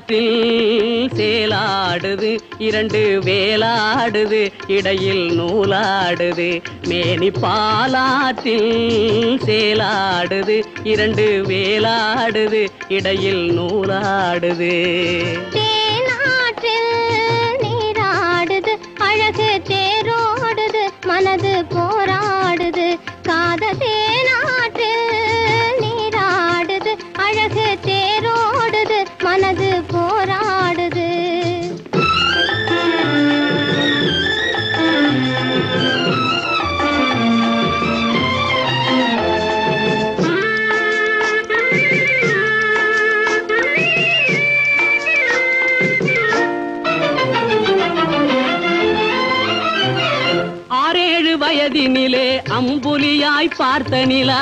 பாலாற்றில் சேலாடுது இரண்டு வேலாடுது இடையில் நூலாடுது மேனி பாலாற்றில் சேலாடுது இரண்டு வேலாடுது இடையில் நூலாடுது தேனாற்றில் நீராடுது அழகு தேரோடுது மனது போராடுது காதல் தேனாற்றில் நீராடுது அழகு தேரோடுது மனது போராடுது வயதினிலே அம்புலியாய் பார்த்த நிலா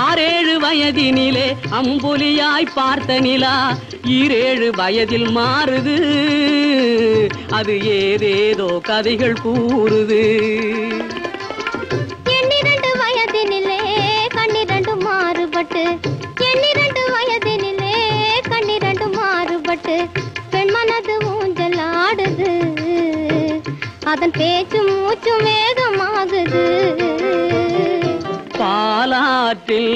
6-7 வயதினிலே அம்புலியாய் பார்த்த நிலா 7 வயதில் மாறுது அது ஏதேதோ கதைகள் கூறுது 12 வயதினிலே கண்ணிரண்டு மாறுபட்டு 12 வயதினிலே கண்ணிரண்டு மாறுபட்டு பெண் மனது ஊஞ்சல் ஆடுது அதன் பேச்சு மூச்சு வேகமாகுது பாலாற்றில்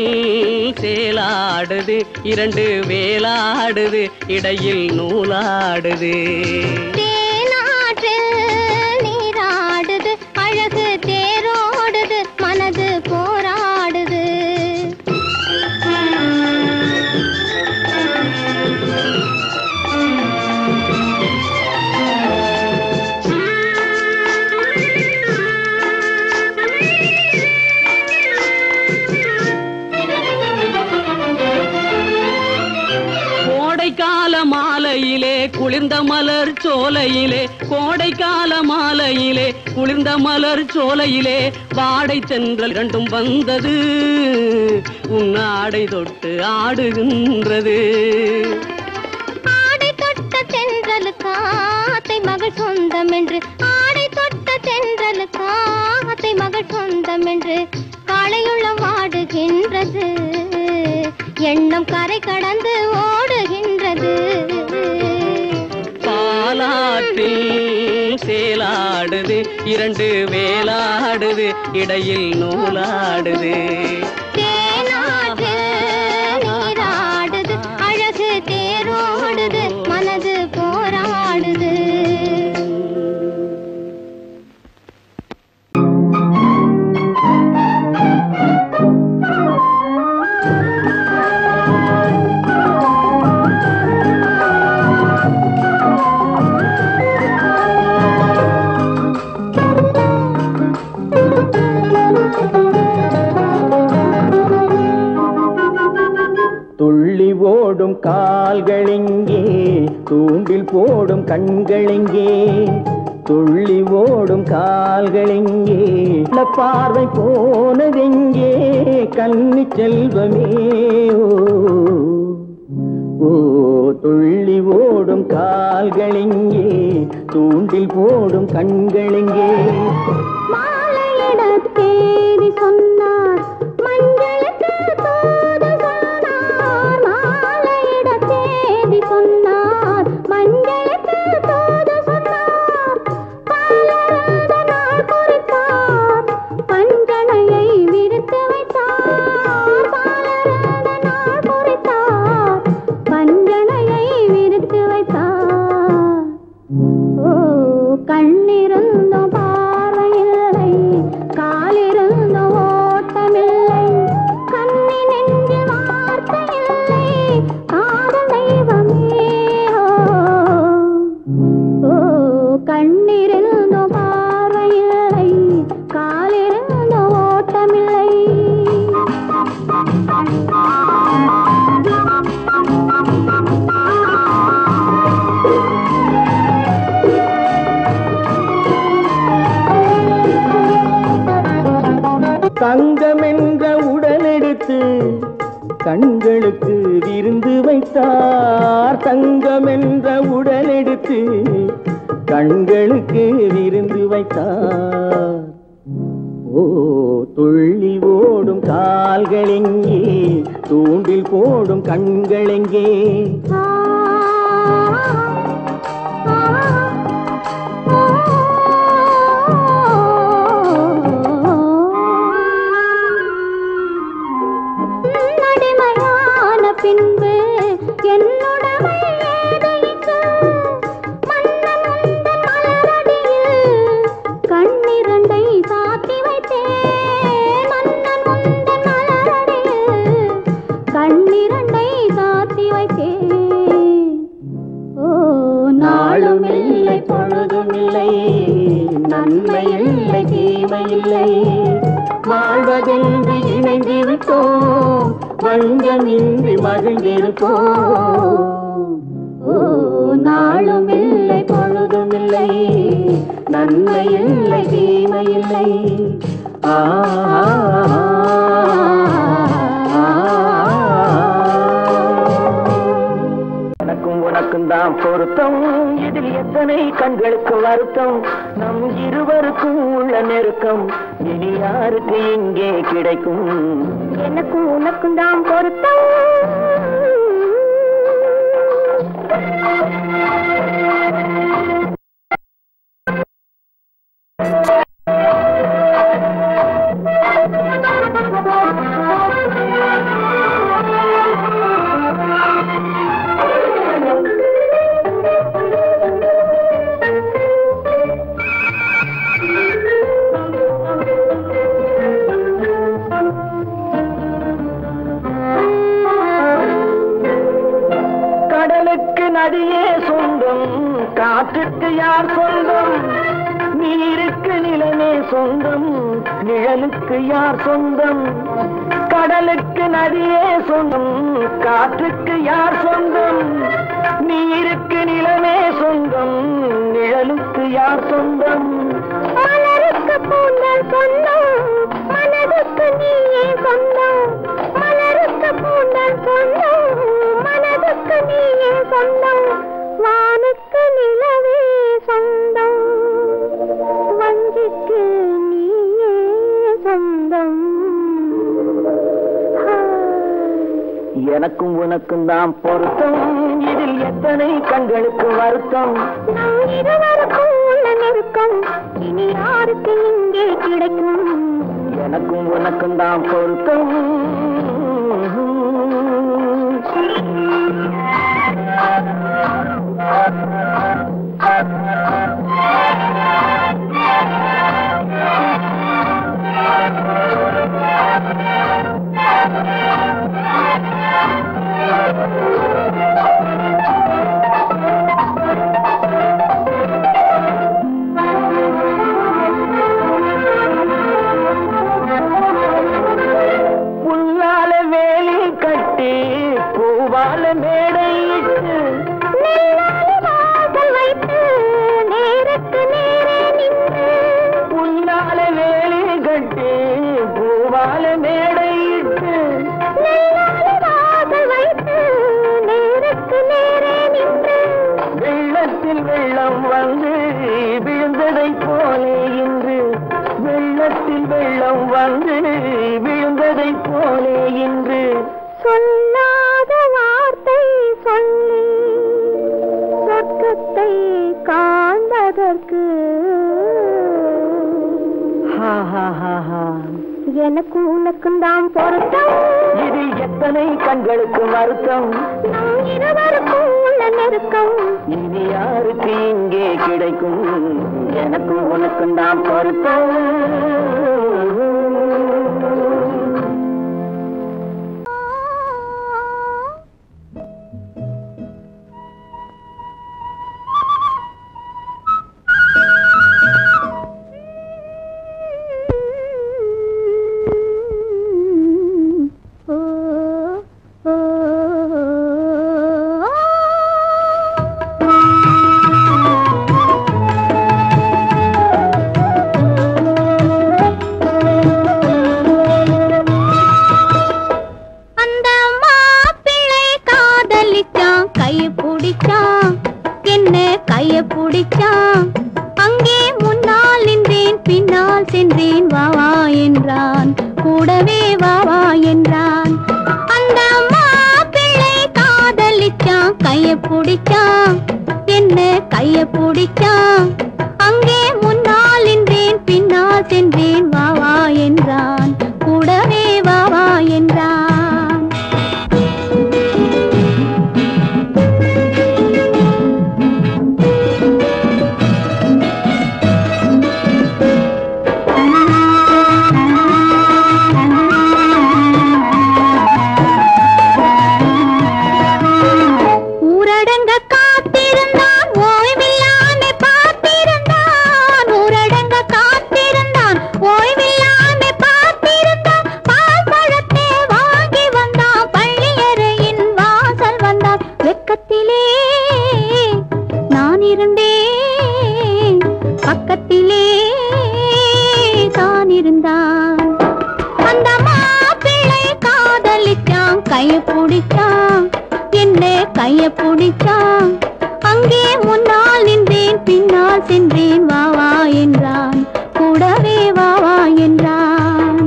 சேலாடுது இரண்டு வேலாடுது இடையில் நூலாடுது தேனாற்றில் நீராடுது அழகு தேரோடுது மனது போராடுது மாலையிலே குளிர்ந்த மலர் சோலையிலே கோடைக்கால மாலையிலே குளிர்ந்த மலர் சோலையிலே வாடை தென்றல் இரண்டும் வந்தது உன்னாடை தொட்டு ஆடுகின்றது ஆடை தொட்ட தென்றலுக்கு ஆத்தை மகள் சொந்தம் என்று ஆடை தொட்ட தென்றலுக்கு ஆத்தை மகள் சொந்தம் என்று காளையுள்ள வாடுகின்றது எண்ணம் கரை கடந்து ஓடுகின்றது பாலாற்றில் சேலாடுது இரண்டு வேலாடுது இடையில் நூலாடுது தேனாற்றில் நீராடுது அழகு தேரோடுது மனது போராடுது துள்ளி ஓடும் கால்களெங்கே தூண்டில் போடும் கண்களெங்கே துள்ளி ஓடும் கால்களெங்கே பார்வை போனதெங்கே கன்னி செல்வமே ஓ துள்ளி ஓடும் கால்களெங்கே தூண்டில் போடும் கண்களெங்கே மாலையிடத்தேதி சொன்னார் மஞ்சளுக்கு தூது சொன்னார் மாலையிடத்தேதி சொன்னார் மஞ்சளுக்கு தூது சொன்னார் பாலரத நாள் குறித்தார் பஞ்சனையை விரித்து வைத்தார் பாலரத நாள் குறித்தார் பஞ்சனையை விரித்து வைத்தார் ஓ கண்ணிருந்தோம் பார்வையில்லை காலிருந்தோம் ஓட்டமில்லை கண்ணி நெஞ்சு வார்த்தையில்லை காதல் தெய்வமே ஓ கண்ணிருந்தோம் பார்வையில்லை காலிருந்தோம் ஓட்டமில்லை தங்கம் என்ற உடலெடுத்து கண்களுக்கு விருந்து வைத்தார் தங்கம் என்ற உடலெடுத்து கண்களுக்கு விருந்து வைத்தார் ஓ துள்ளி ஓடும் கால்களெங்கே தூண்டில் போடும் கண்களெங்கே பின்பு என்னுடமை ஏதைக்கு மன்னன் உந்தன் மலரடியில் கண்ணிரண்டை சாத்தி வைத்தேன். மன்னன் உந்தன் மலரடியில் கண்ணிரண்டை சாத்தி வைத்தேன். ஓ நாளும் இல்லை பொழுதும் இல்லை, நன்மை இல்லை தீமை இல்லை, வாழ்வதென்று இணைந்து விட்டோம், வஞ்சமின்றி மகிழ்ந்திருப்போம். ஓ நாளும் இல்லை பொழுதும் இல்லை, நன்மை இல்லை தீமை இல்லை. எனக்கும் உனக்கும் தான் பொருத்தம், இதில் எத்தனை கண்களுக்கு வருத்தம், நம் இருவருக்கும் உள்ள நெருக்கம் இனி யாருக்கு இங்கே கிடைக்கும். எனக்கும் உனக்கும் தான் பொருத்தம். கடலுக்கு நதியே சொந்தம், காற்றுக்கு யார் சொந்தம், நீருக்கு நிலமே சொந்தம், நிழலுக்கு யார் சொந்தம். கடலுக்கு நதியே சொந்தம், காற்றுக்கு யார் சொந்தம், நீருக்கு நிலமே சொந்தம், நிழலுக்கு யார் சொந்தம். மலருக்கு பூந்தல் சொந்தம், மனதுக்கு நீயே சொந்தம். மலருக்கு பூந்தல் சொந்தம், மனதுக்கு நீயே சொந்தம். வானுக்கு நிலவே சொந்தம், வஞ்சிக்கு நீயே சொந்தம். எனக்கும் உனக்கும் தான் பொருத்தம், இதில் எத்தனை கண்களுக்கு வருத்தம், நம் இருவருக்கும் உள்ள நெருக்கம் இனி யாருக்கு இங்கே கிடைக்கும். எனக்கும் உனக்கும் தான் பொருத்தம். புல்லால வேலி கட்டி பூவால மேடையிட்டு வாசல் வைத்து நேருக்கு நேரே நின்று. புல்லால வேலி கட்டி பூவால மேடையிட்டு வாசல் வைத்து நேருக்கு நேரே நின்று. வெள்ளத்தில் வெள்ளம் வந்து விழுந்ததை போலே இன்று, வெள்ளத்தில் வெள்ளம் வந்து விழுந்ததை போலே இன்று. சொல்லாத வார்த்தை சொல்லி சொர்க்கத்தை காண்பதற்கு எனக்கும் உனக்கும் தான் பொருத்தம், இதில் எத்தனை கண்களுக்கு வருத்தம், நம் இருவருக்கும் உள்ள நெருக்கம் இனி யாருக்கு இங்கே கிடைக்கும். எனக்கும் உனக்கும் தான் பொருத்தம். கைய பிடிச்சான், என்ன கைய பிடிச்சான். அங்கே முன்னால் நின்றேன், பின்னால் சென்றேன். வா வா என்றான், கூடவே வா வா என்றான்.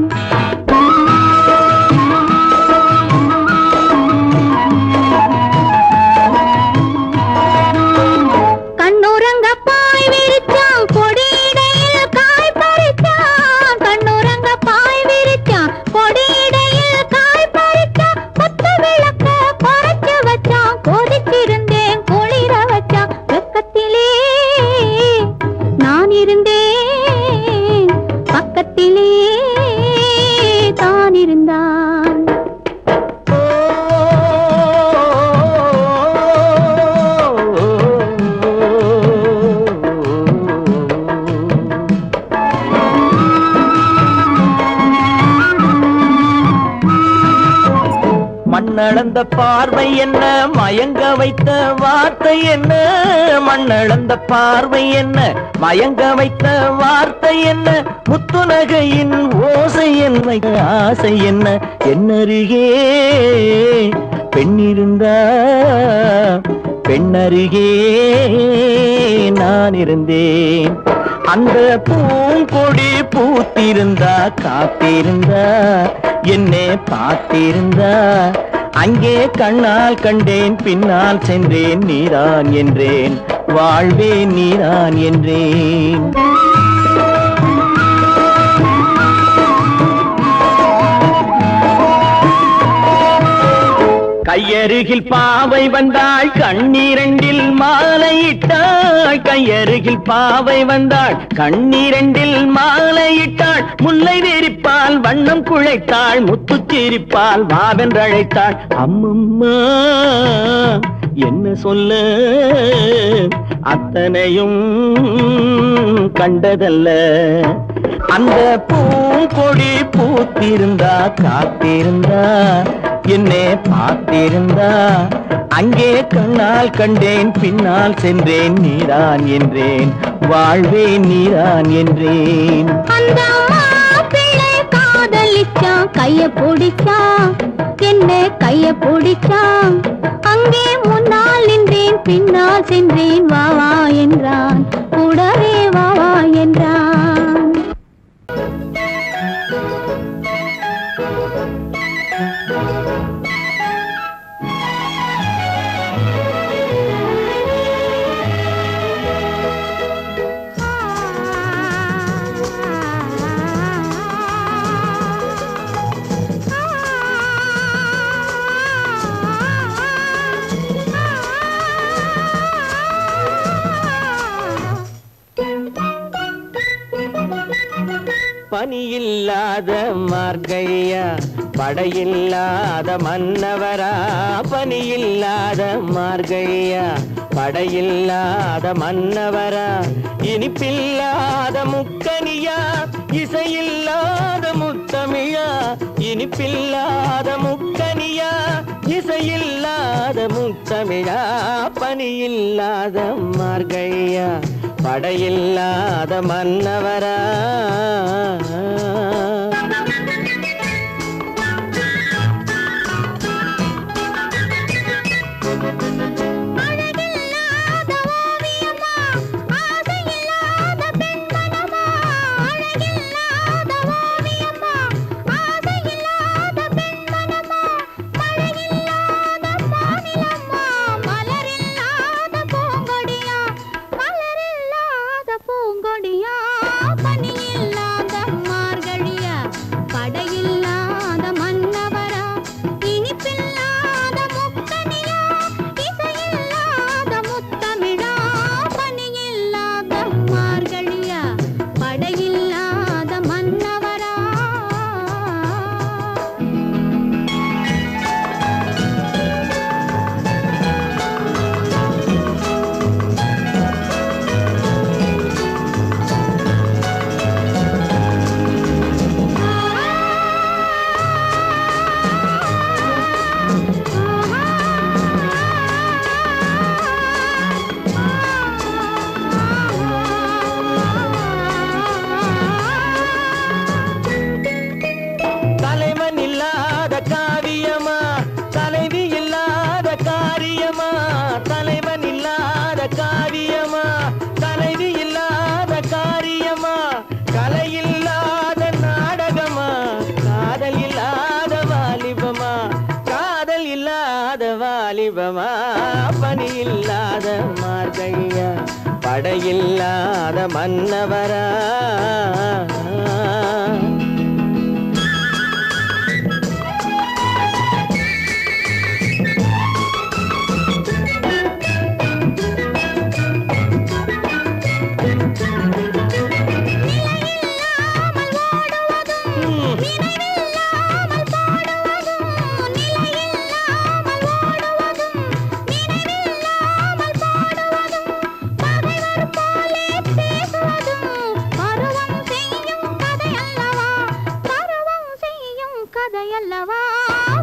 கண்ணுறங்க பாய் விரிச்சான், கொடியிடையில் காய் பறிச்சான். கண்ணுறங்க பாய் விரிச்சான், கொடியிடையில் காய் பறிச்சான். கொத்து விளக்க குறைச்சு வச்சான், கொதிச்சிருந்தேன் குளிர வச்சான். வெக்கத்திலே நான் இருந்தேன், பக்கத்திலே தான் இருந்தான். மண்ணளந்த பார்வை என்ன, மயங்க வைத்த வார்த்தை என்ன? மண்ணளந்த பார்வை என்ன, மயங்க வைத்த வார்த்தை என்ன? முத்துநகையின் ஓசை என்ன, ஆசை என்ன? என்னருகே பெண்ணிருந்தா, பெண்ணருகே நான் இருந்தேன். அந்த பூங்கொடி பூத்திருந்தா, காத்திருந்தா, என்னை பார்த்திருந்தா. அங்கே கண்ணால் கண்டேன், பின்னால் சென்றேன். நீதான் என்றேன், வாழ்வே நீதான் என்றேன். கையருகில் பாவை வந்தாள், கண்ணீரண்டில் மாலையிட்டாள். கையருகில் பாவை வந்தாள், கண்ணீரண்டில் மாலையிட்டாள். முல்லை வெறிப்பால் வண்ணம் குழைத்தாள், முத்து சிரிப்பால் வாவென்றழைத்தாள். அம்மம்மா என்ன சொல்ல, அத்தனையும் கண்டதல்ல. அந்த பூங்கொடி பூத்திருந்தா, காத்திருந்தா, என்னை பார்த்திருந்தா. அங்கே கண்ணால் கண்டேன், பின்னால் சென்றேன். நீதான் என்றேன், வாழ்வே நீதான் என்றேன். அந்த மாப்பிள்ளை காதலிச்சான், கைய பிடிச்சான், என்ன கைய பிடிச்சான். அங்கே முன்னால் நின்றேன், பின்னால் சென்றேன். வா வா என்றான், கூடவே வா வா என்றான். பனியில்லாத மார்கழியா, படையில்லாத மன்னவரா. பனியில்லாத மார்கழியா, படையில்லாத மன்னவரா. இனிப்பில்லாத முக்கனியா, இசையில்லாத முத்தமிழா. இனிப்பில்லாத முக்கனியா, இசையில்லாத முத்தமிழா. பனியில்லாத மார்கழியா, படையில்லாத மன்னவரா. பனியில்லாத மார்கழியா, தெய்வமா பணி இல்லாத மார்கழியா படையில்லாத மன்னவரா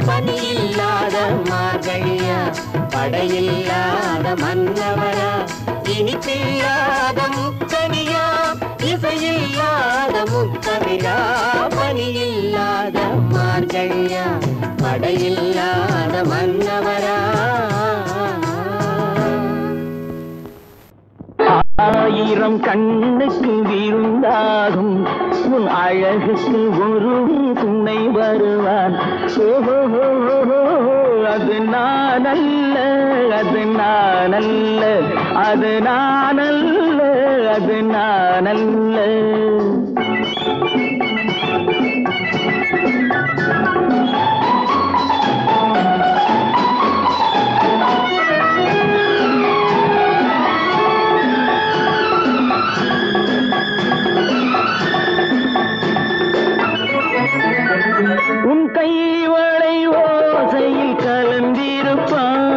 பணியில்லாத மார்கழியா படையில்லாத மன்னவரா இனிப்பில்லாத முக்கனியா இசையில்லாத முக்கவிரா பணியில்லாத மார்கழியா படையில்லாத மன்னவரா ஆயிரம் கண்ணுக்கு விருந்தாகும் உன் அழகுக்கு ஒரு துணை வருவான் அது நானல்ல அது நானல்ல அது நானல்ல அது நானல்ல உன் கைவளை ஓசையில் கலந்திருப்பான்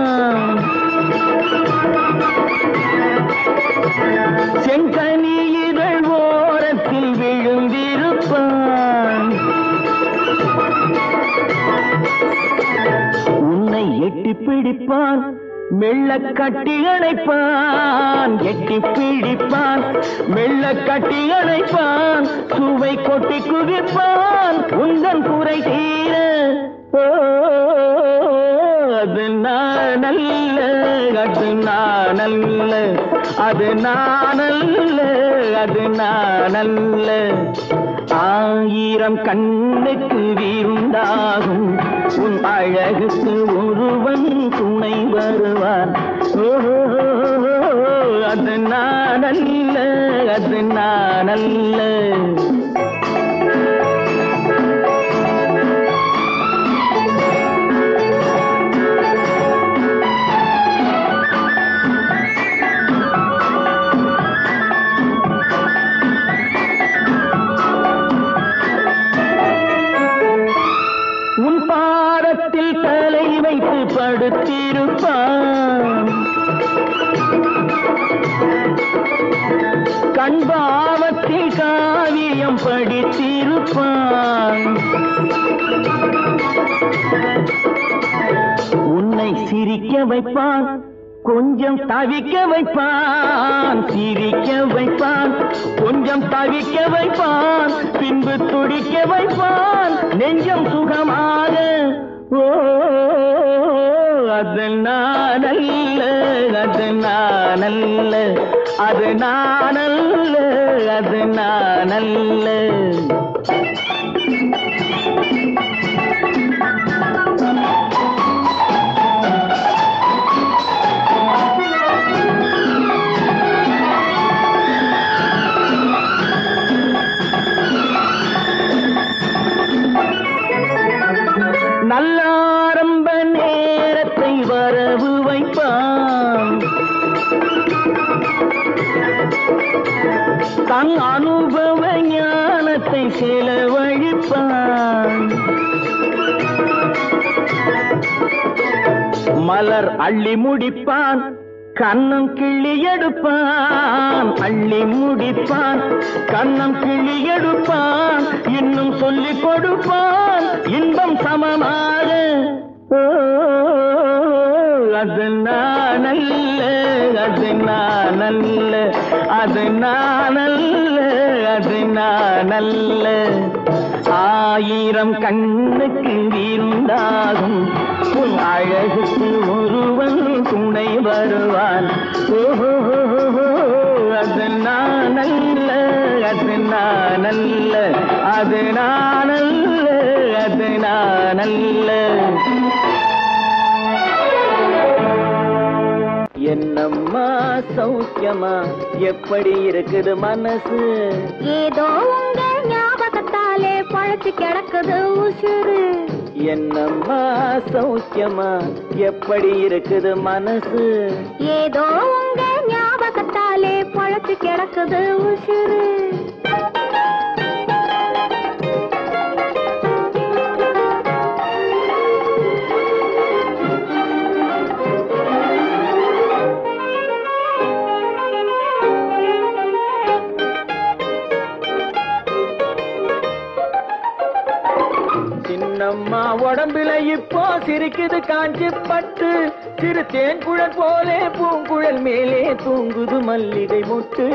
செங்கனி இதழ் ஓரத்தில் விழுந்திருப்பான் உன்னை எட்டி பிடிப்பான் மெல்ல கட்டி அணைப்பான் எட்டி பிடிப்பான் மெல்ல கட்டி அணைப்பான் சுவை கொட்டி குவிப்பான் உந்தன் குறை தீர அது நானல்ல அது நானல்ல அது நானல்ல அது நானல்ல ஆயிரம் கண்ணுக்கு விருந்தாகும் உன் அழகுக்கு ஒருவன் துணை வருவான் அது நானல்ல அது நானல்ல உன் பாதத்தில் தலை வைத்து படுத்திருப்பான் கண்பாவத்தில் காவியம் படித்திருப்பான் உன்னை சிரிக்க வைப்பான் கொஞ்சம் தவிக்க வைப்பான் சிரிக்க வைப்பான் கொஞ்சம் தவிக்க வைப்பான் பின்பு துடிக்க வைப்பான் நெஞ்சம் சுகமாக அது நானல்ல அது நானல்ல அது நானல்ல அது நானல்ல நல்ல ஆரம்ப நேரத்தை வரவு வைப்பான் தன் அனுபவ ஞானத்தை செலவழிப்பான் மலர் அள்ளி முடிப்பான் கண்ணம் கிள்ளி எடுப்பான் அள்ளி முடிப்பான் கண்ணம் கிள்ளி எடுப்பான் இன்னும் சொல்லிக் கொடுப்பான் இன்பம் சமமாக அது நானல்ல அது நானல்ல அது நானல்ல அது நானல்ல ஆயிரம் கண்ணுக்கு விருந்தாகும் உன் அழகுக்கு ஒருவன் துணை வருவான் அது நானல்ல அது நானல்ல அது நானல்ல அது நானல்ல என்னம்மா சௌக்கியமா எப்படி இருக்குது மனசு? ஏதோ உங்க ஞாபகத்தாலே பழச்சு கிடக்குது உசுறு. என்னம்மா சௌக்கியமா எப்படி இருக்குது மனசு? ஏதோ உங்க ஞாபகத்தாலே பழச்சு கிடக்குது உசுறு. சின்னம்மா உடம்புல இப்போ சிரிக்குது காஞ்சி பட்டு, சிறு தேன்குழல் போலே பூங்குழல் மேலே தூங்குது மல்லிகை முட்டு.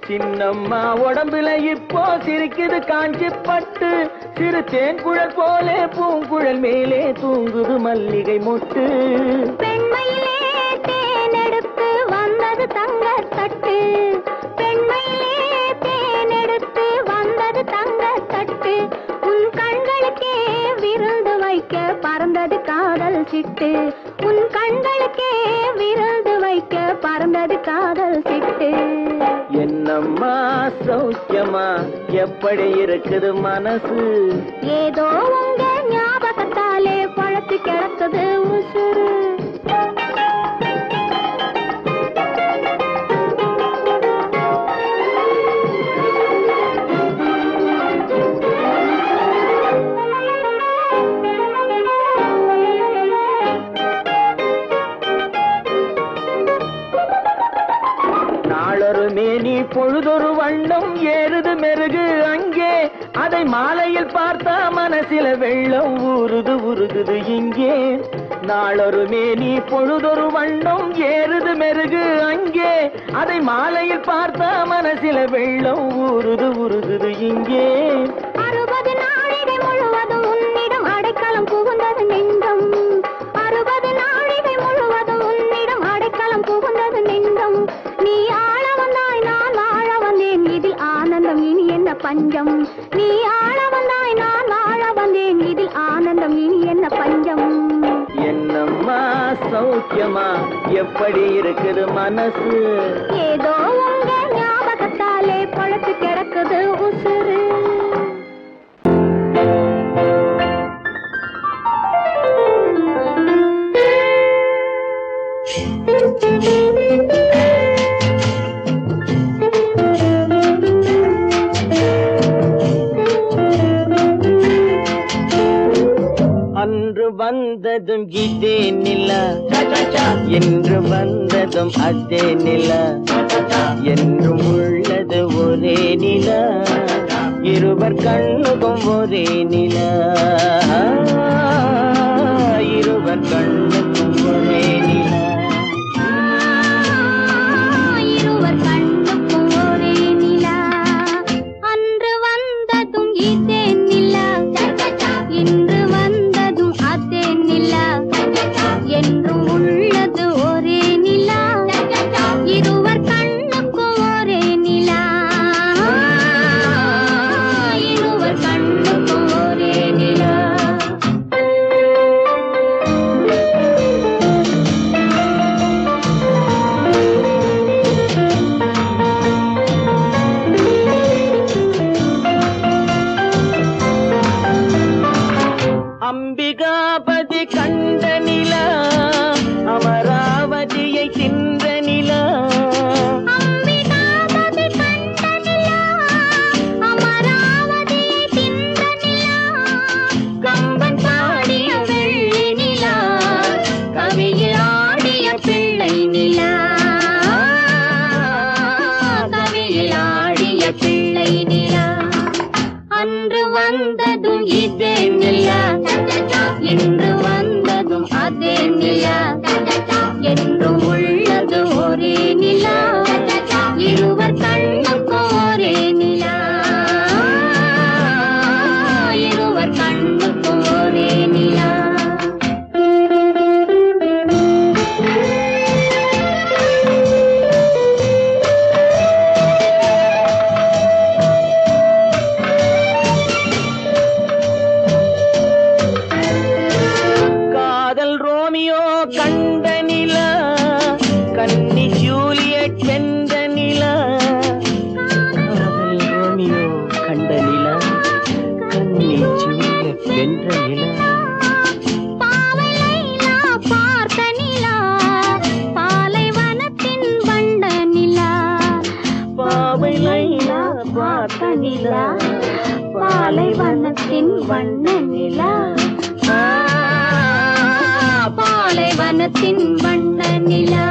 சின்னம்மா உடம்புல இப்போ சிரிக்குது காஞ்சி பட்டு, சிறு தேன்குழல் போலே பூங்குழல் மேலே தூங்குது மல்லிகை முட்டு. பெண்மையிலே தேனெடுத்து வந்தது தங்க தட்டு, பெண்மையிலே தேனெடுத்து வந்தது தங்க தட்டு. உன் கண்களுக்கே விருந்து வைக்க பறந்தது காதல் சிட்டு, உன் கண்களுக்கே விருந்து வைக்க பறந்தது காதல் சிட்டு. என்னம்மா சௌக்கியமா எப்படி இருக்குது மனசு? ஏதோ உங்க ஞாபகத்தாலே பழச்சு கிடக்குது உசுறு. நாளொரு மேனி பொழுதொரு வண்ணம் ஏறுது மெருகு அங்கே, அதை மாலையில் பார்த்தா மனசில வெள்ளம் ஊறுது உருகுது இங்கே. நாளொரு மேனி பொழுதொரு வண்ணம் ஏறுது மெருகு அங்கே, அதை மாலையில் பார்த்தா மனசில வெள்ளம் ஊறுது உருகுது இங்கே. 60 நாழிகை முழுவதும் உன்னிடம் அடைக்கலம் புகுந்தது நெஞ்சம், 60 நாழிகை முழுவதும் உன்னிடம் அடைக்கலம் புகுந்தது நெஞ்சம். நீ ஆள வந்தாய் நான் வாழ வந்தேன், இதில் ஆனந்தம் இனி என்ன பஞ்சம். நீ ஆள வந்தாய் நான் வாழ வந்தேன், இதில் ஆனந்தம் இனி என்ன பஞ்சம். என்னம்மா சௌக்கியமா எப்படி இருக்குது மனசு? ஏதோ உங்க ஞாபகத்தாலே பழச்சு கிடக்குது உசுறு. அன்று வந்ததும் இதே நிலா, என்று வந்ததும் அதே நிலா, என்றும் உள்ளது ஒரே நிலா, இருவர் கண்ணுக்கும் ஒரே நிலா, இருவர் கண்ணுக்கும் ஒரே நிலா, இருவர் கண்ணுக்கும் ஒரே நிலா. அன்று வந்ததும் இதே நிலா, இன்று வந்ததும் அதே நிலா, என்றும் உள்ளது ஒரே நிலா, இருவர் கண்ணுக்கும் ஒரே நிலா, இருவர் கண்ணுக்கும் ஒரே நிலா. அம்பிகாபதி கண்ட நிலா, அமராவதியை தின்ற நிலா, அம்பிகாபதி கண்ட நிலா, அமராவதியை தின்ற நிலா, கம்பன் பாடிய வெள்ளி நிலா, கவியில் ஆடிய பிள்ளை நிலா, கவியில் ஆடிய பிள்ளை நிலா. அன்று வந்ததும் இதே நிலா, இன்று வந்ததும் அதே நிலா, என்றும் உள்ளது ஒரே நிலா, இருவர் கண்ணுக்கும் ஒரே நிலா, இருவர் கண்ணுக்கும் ஒரே நிலா. காதல் ரோமியோ கண்ட நிலா, நிலா பாவை லைலா பார்த்த நிலா பாலைவனத்தின் வண்ண நிலா பாவை லைலா பார்த்த நிலா பாலைவனத்தின் வண்ண நிலா பாலைவனத்தின் வண்ண நிலா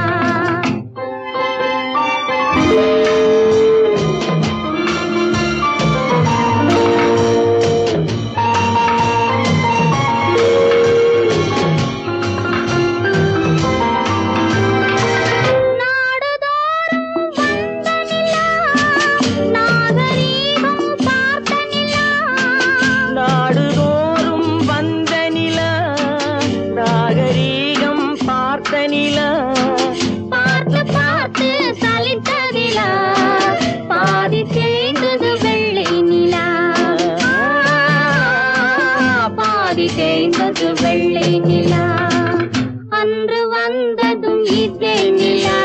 வெள்ளை நிலா அன்று வந்ததும் இதே நிலா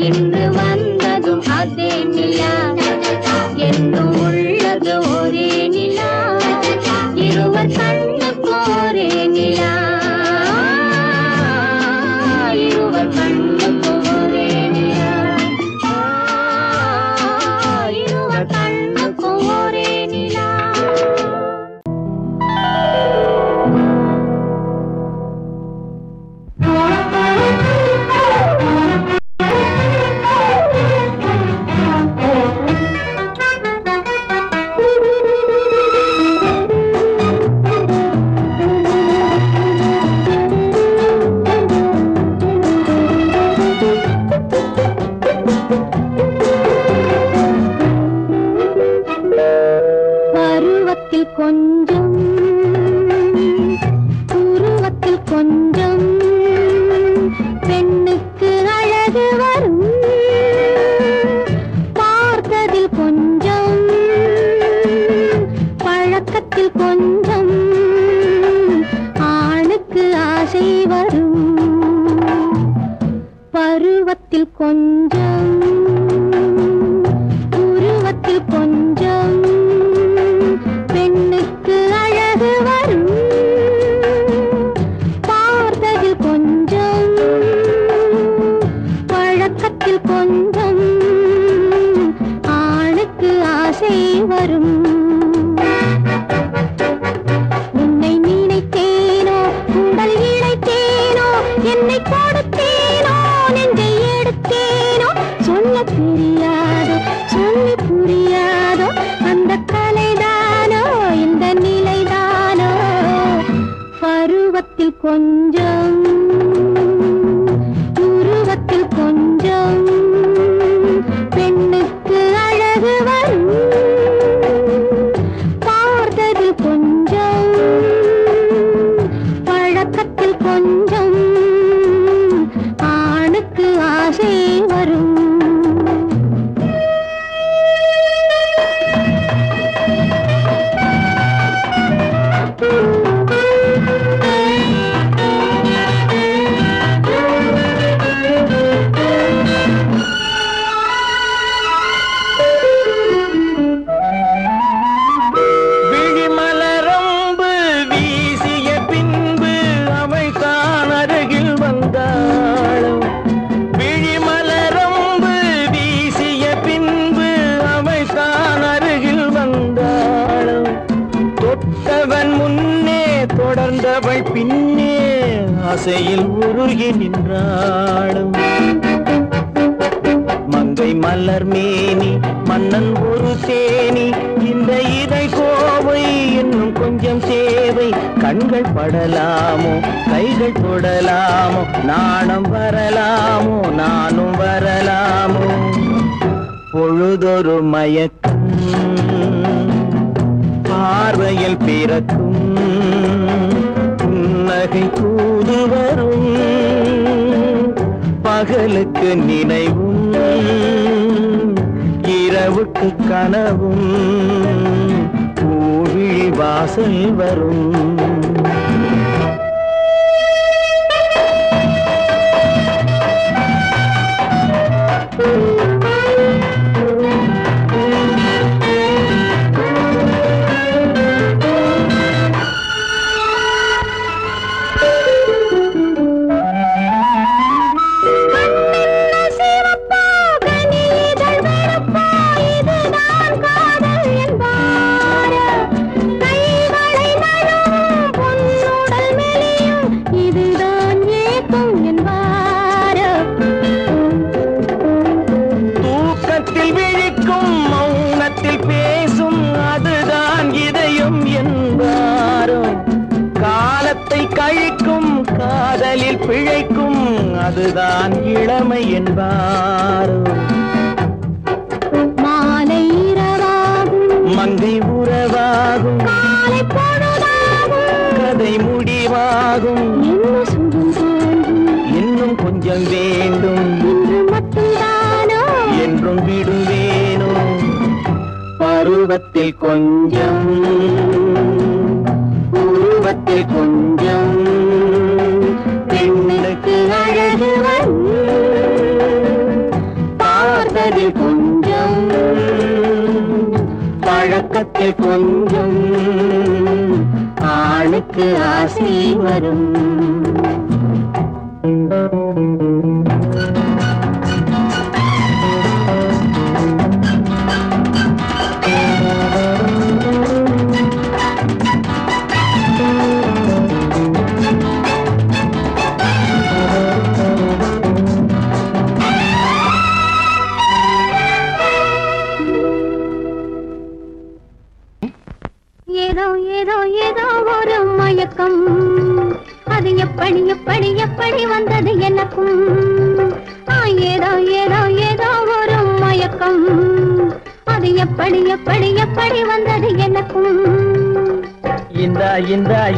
இன்று வந்ததும் அதே நிலா என்றும் உள்ளது ஒரே நிலா இருவர் கண்ணுக்கு ஒரே நிலா இருவர் கண்ணுக்கு ஒரே நிலா இருவர் கண்ணுக்கு ஒரே நிலா பருவத்தில் கொஞ்சம் உருவத்தில் கொஞ்சம் பெண்ணுக்கு அழகு வரும் பார்த்ததில் கொஞ்சம் பழக்கத்தில் கொஞ்சம் ஆணுக்கு ஆசை வரும் பருவத்தில் கொஞ்சம் உருவத்தில் கொஞ்சம் பெண்ணுக்கு அழகு வரும் பார்த்ததில் கொஞ்சம் பழக்கத்தில் கொஞ்சம் ஆணுக்கு ஆசை வரும் உன்னை நினைத்தேனோ உடல் இழைத்தேனோ என்னை கொடுத்தேனோ நெஞ்சை எடுத்தேனோ சொல்ல தெரியாதோ சொல்லி புரியாதோ அந்த கலைதானோ இந்த நிலைதானோ பருவத்தில் கொஞ்சம் உருவத்தில் கொஞ்சம் பெண்ணுக்கு அழகு வரும் பார்த்ததில் கொஞ்சம் பழக்கத்தில் கொஞ்சம் ஆணுக்கு ஆசை வரும் விழிமலரம்பு வீசிய பின்பு அவை தான் அருகில் வந்தாளும் விழிமலரம்பு வீசிய பின்பு அவை தான் அருகில் வந்தாளும் தொட்டவன் முன்னே தொடர்ந்தவள் பின்னே ஆசையில் உருகி நின்றாளும் மங்கை மலர் மேனி மன்னன் ஒரு தேனி இந்த இதை கோவை இன்னும் கொஞ்சம் சேவை கண்கள் படலாமோ கைகள் தொடலாமோ நாணம் வரலாமோ நானும் வரலாமோ பொழுதொரு மயக்கம் பார்வையில் பிறக்கும் புன்னகை தூது வரும் பகலுக்கு நினைவும் இரவுக்கு கனவும் பூவிழி வாசல் வரும் நிழலில் பிழைக்கும் அதுதான் இளமை என்பார். மாலை இரவாகும் மங்கை உறவாகும் காலை பொழுதாகும் கதை முடிவாகும் என்ன சுகம் தோன்றும் இன்னும் கொஞ்சம் வேண்டும் இன்று மட்டும்தானோ என்றும் விடுவேனும் பருவத்தில் கொஞ்சம் உருவத்தில் கொஞ்சம் பெண்ணுக்கு அழகு பார்த்ததில் கொஞ்சம் பழக்கத்தில் கொஞ்சம் ஆளுக்கு ஆசை வரும். ஏதோ ஏதோ ஏதோ ஒரு மயக்கம் அது எப்படி எப்படி எப்படி வந்தது எனக்கும். ஏதோ ஏதோ ஏதோ ஒரு மயக்கம் அது எப்படி எப்படி எப்படி வந்தது எனக்கும். இந்த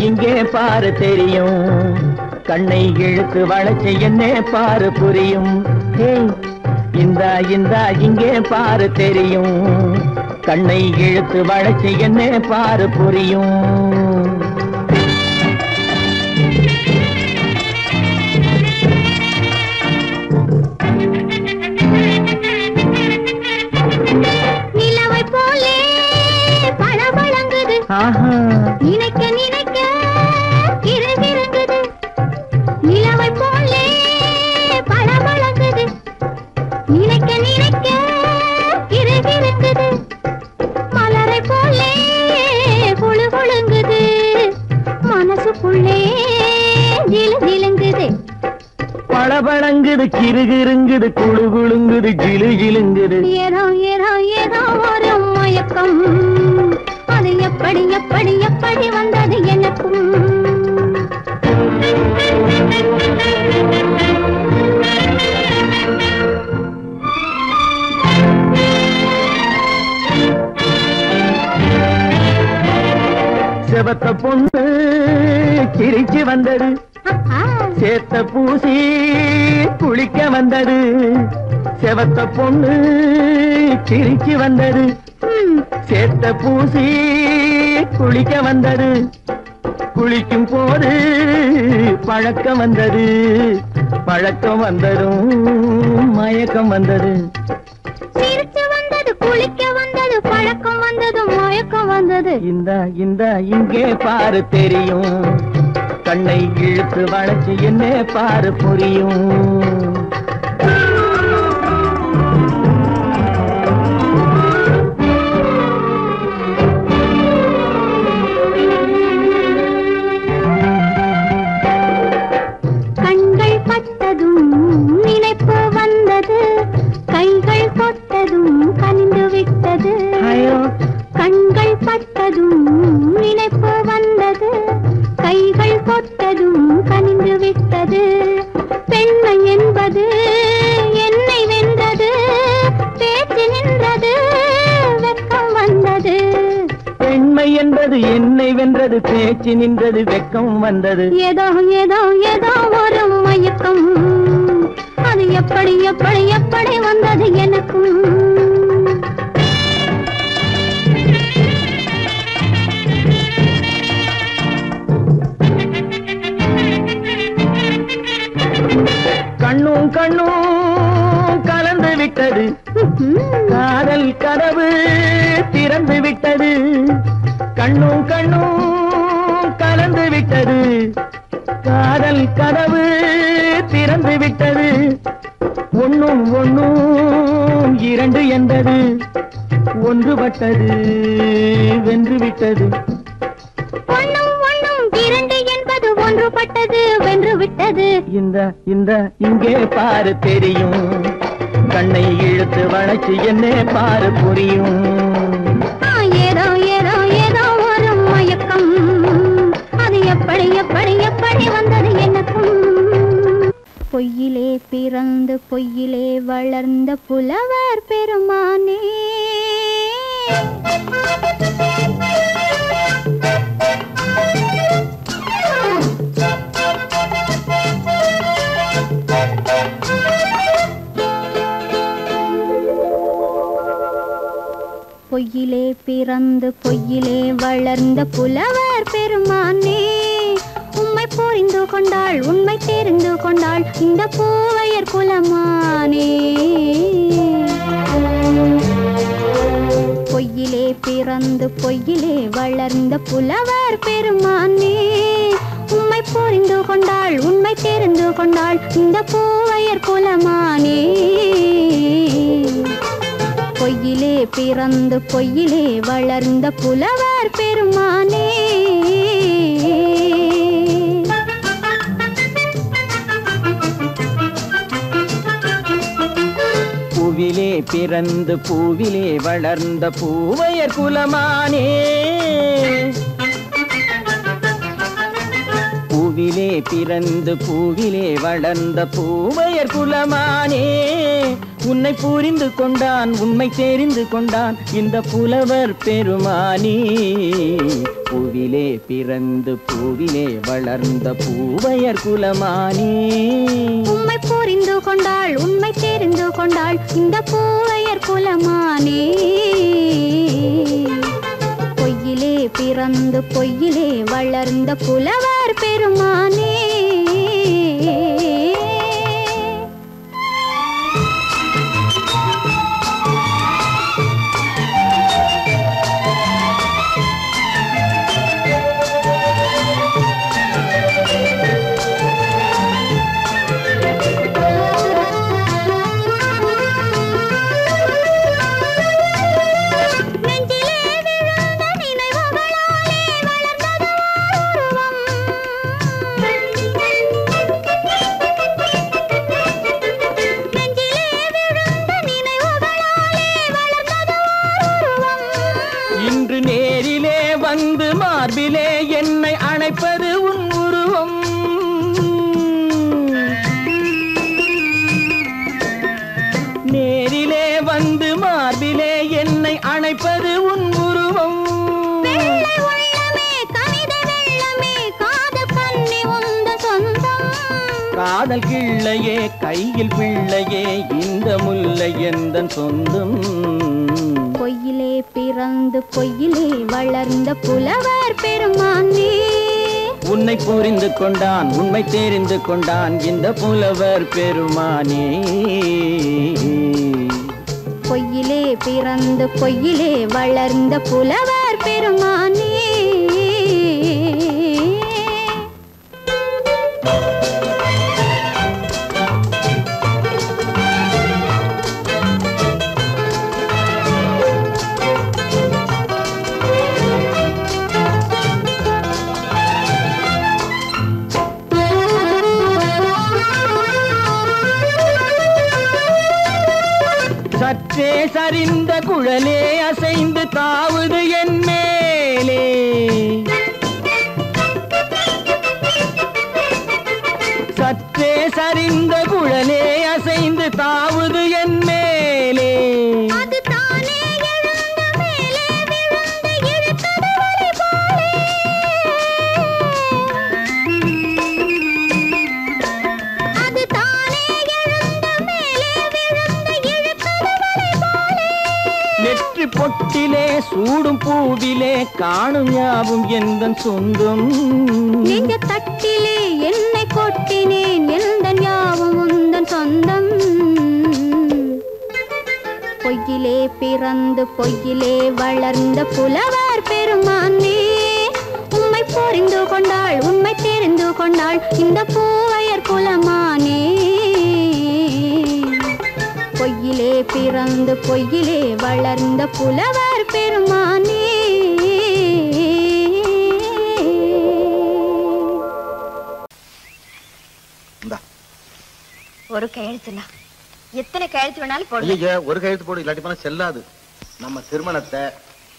இங்கே பாரு தெரியும் கண்ணை இழுத்து வளைச்சு என்ன பாரு புரியும். இந்த இங்கே பாரு தெரியும் கண்ணை இழுத்து வளைச்சு என்ன பாரு புரியும். நிலவை போலே பழபழங்குது நினைக்க நினைக்க கிறுகிறுங்குது. நிலவை போலே பழபழங்குது நினைக்க நினைக்க கிறுகிறுங்குது. மலரை போலே குழு குழுங்குது மனசுக்குள்ளே ஜிலு ஜிலுங்குது. பழபழங்குது கிறுகிறுங்குது குழு குழுங்குது ஜிலு ஜிலுங்குது. ஏதோ ஏதோ ஏதோ ஒரு மயக்கம் அது எப்படி எப்படி எப்படி வந்தது எனக்கும். செவத்த பொண்ணு சிரிச்சு வந்தது சேத்த பூசி குளிக்க வந்தது. செவத்த பொண்ணு சிரிச்சு வந்தது சேத்த பூசி குளிக்க வந்தது. குளிக்கும் போது பழக்கம் வந்தது பழக்கம் வந்ததும் மயக்கம் வந்தது. சிரிச்சு வந்தது குளிக்க வந்தது பழக்கம் வந்தது மயக்கம் வந்தது. இந்த இங்கே பாரு தெரியும் கண்ணை இழுத்து வளைச்சு என்ன பாரு புரியும். கண்கள் பட்டதும் நினைப்பு வந்தது கைகள் தொட்டதும் கனிந்து விட்டது. கண்கள் பட்டதும் நினைப்பு வந்தது கைகள் தொட்டதும் கனிந்து விட்டது. பெண்மை என்பது என்னை வென்றது பேச்சு நின்றது வெட்கம் வந்தது. பெண்மை என்பது என்னை வென்றது பேச்சு நின்றது வெட்கம் வந்தது. ஏதோ ஏதோ ஏதோ ஒரு மயக்கம் அது எப்படி எப்படி எப்படி வந்தது எனக்கும். கண்ணும் கண்ணும் கலந்து விட்டது காதல் கதவு திறந்து விட்டது. கண்ணும் கண்ணும் கலந்து விட்டது காதல் கதவு திறந்து விட்டது. ஒண்ணும் ஒண்ணும் இரண்டு என்பது ஒன்றுபட்டது வென்று விட்டது. ஒண்ணும் ஒண்ணும் இரண்டு என்பது ஒன்றுபட்டது வென்று விட்டது. இந்த இங்கே பாரு தெரியும் கண்ணை இழுத்து வளைச்சு என்ன பாரு புரியும். ஏதோ ஏதோ ஏதோ ஒரு மயக்கம் அது எப்படி எப்படி எப்படி வந்தது எனக்கும். பொய்யிலே பிறந்து பொய்யிலே வளர்ந்த புலவர் பெருமானே பொய்யிலே பிறந்து பொய்யிலே வளர்ந்த புலவர் பெருமானே உம்மை புரிந்து கொண்டாள் உண்மை தெரிந்து கொண்டாள் இந்த பூவையர் குலமானே பொய்யிலே பிறந்து பொய்யிலே வளர்ந்த புலவர் பெருமானே உம்மை புரிந்து கொண்டாள் உண்மை தெரிந்து கொண்டாள் இந்த பூவையர் குலமானே பொய்யிலே பிறந்து பொய்யிலே வளர்ந்த புலவர் பெருமானே பூவிலே பிறந்து பூவிலே வளர்ந்த பூவையர் குலமானே பூவிலே பிறந்து பூவிலே வளர்ந்த பூவையர் குலமானே உன்னை புரிந்து கொண்டான் உண்மை தெரிந்து கொண்டான் இந்த புலவர் பெருமானே பூவிலே பிறந்து பூவிலே வளர்ந்த பூவையர் குலமானே உம்மை புரிந்து கொண்டாள் உண்மை தெரிந்து கொண்டாள் இந்த பூவையர் குலமானே பொய்யிலே பிறந்து பொய்யிலே வளர்ந்த புலவர் பெருமானே மார்பிலே என்னை அணைப்பது உன் உருவம் நேரிலே வந்து மார்பிலே என்னை அணைப்பது உன் உருவம் காதல் கிள்ளையே கையில் பிள்ளையே இந்த முல்லை எந்தன் சொந்தம் பொய்யிலே பிறந்து பொய்யிலே வளர்ந்த புலவர் பெருமானே உன்னை புரிந்து கொண்டான் உண்மை தெரிந்து கொண்டான் இந்த புலவர் பெருமானே பொய்யிலே பிறந்து பொய்யிலே வளர்ந்த புலவர் பெருமானே சற்றே சரிந்த குழலே அசைந்து தாவுது என் மேலே சற்றே சரிந்த குழலே அசைந்து தாவுது என் மேலே பொட்டிலே சூடும் பூவிலே காணும் யாவும் எந்தன் சொந்தம் நெஞ்ச தட்டிலே என்னை கொட்டினேன் எந்தன் யாவும் உந்தன் சொந்தம் பொய்யிலே பிறந்து பொய்யிலே வளர்ந்த புலவர் பெருமானே உம்மை புரிந்து கொண்டாள் உண்மை தெரிந்து கொண்டாள் இந்த பூவையர் குலமானே பொய்யிலே பிறந்து பொய்யிலே வளர்ந்த புலவர் பெருமானே ஒரு கையெழுத்துனா எத்தனை கையெழுத்து வேணாலும் போடுங்க. ஒரு கையெழுத்து போடு இல்லாட்டி போனா செல்லாது. நம்ம திருமணத்தை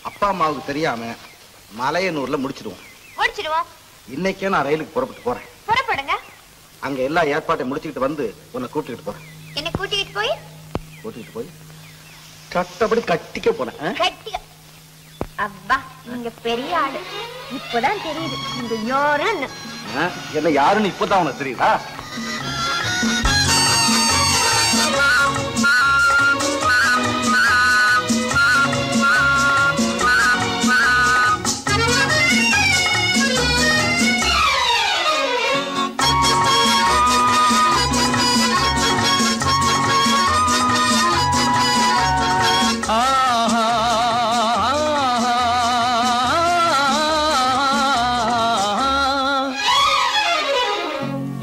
அப்பா அம்மாவுக்கு தெரியாம மலையனூர்ல முடிச்சிடுவோம். முடிச்சிடுவோம். இன்னைக்கே நான் ரயிலுக்கு புறப்பட்டு போறேன். புறப்படுங்க. அங்க எல்லா ஏற்பாட்டையும் முடிச்சுக்கிட்டு வந்து உன்னை கூட்டிட்டு போறேன். என்ன கூட்டிட்டு போய் கட்டபடி கட்டிக்க போறேன். கட்டிக்க. அப்பா நீங்க பெரிய ஆளு. இப்பதான் தெரியுது நீங்க யாருன்னு. என்ன யாருன்னு இப்பதான் உனக்கு தெரியுதா?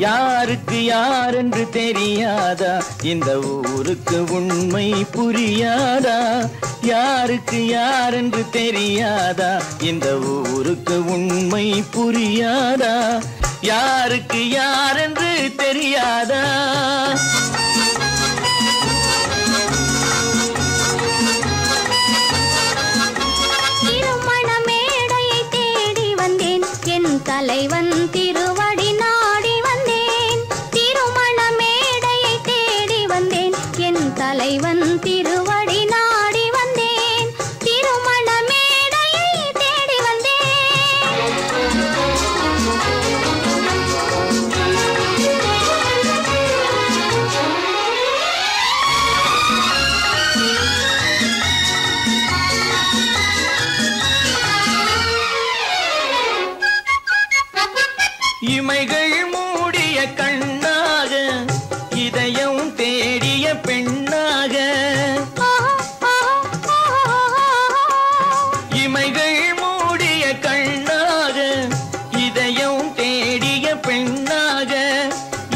யாருக்கு யார் என்று தெரியாதா, இந்த ஊருக்கு உண்மை புரியாதா? யாருக்கு யார் என்று தெரியாதா, இந்த ஊருக்கு உண்மை புரியாதா? யாருக்கு யார் என்று தெரியாதா? திருமண மேடையை தேடி வந்தேன், என் தலைவன் திருவடி நாடி வந்தேன். திருமண மேடையை தேடி வந்தேன், என் தலைவன் திருவடி நாடி வந்தேன். திருமண மேடையை தேடி இமைகள் மூடிய கண்ணாக, இதயம் தேடிய பெண்ணாக. இமைகள் மூடிய கண்ணாக, இதயம் தேடிய பெண்ணாக.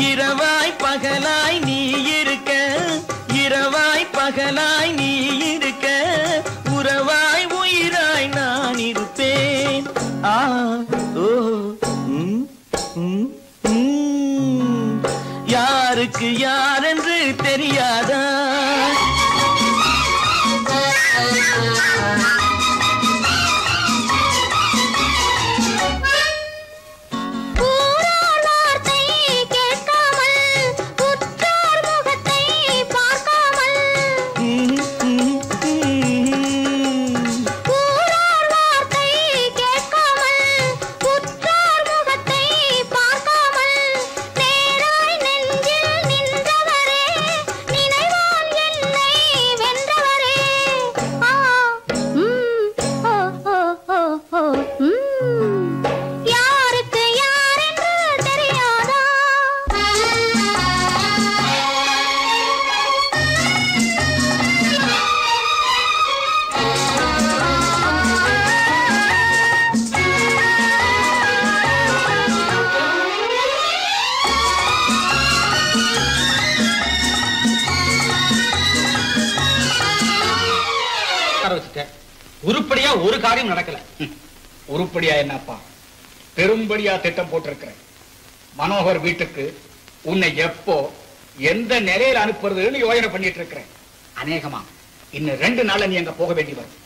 இரவாய் பகலாய் நீ இருக்க, இரவாய் பகலாய் நீ இருக்க, உறவாய் உயிராய் நான் இருப்பேன். யாருக்கு யார் என்று தெரியாதா? உருப்படியா ஒரு காரியம் நடக்கல. உருப்படியா என்னப்பா, பெரும்படியா திட்டம் போட்டிருக்கிறேன். மனோகர் வீட்டுக்கு உன்னை எப்போ எந்த நிலையில அனுப்புறதுன்னு யோசனை பண்ணிட்டு இருக்கிறேன். அநேகமா இன்னும் 2 நாள்ல நீ அங்க போக வேண்டி வரும்.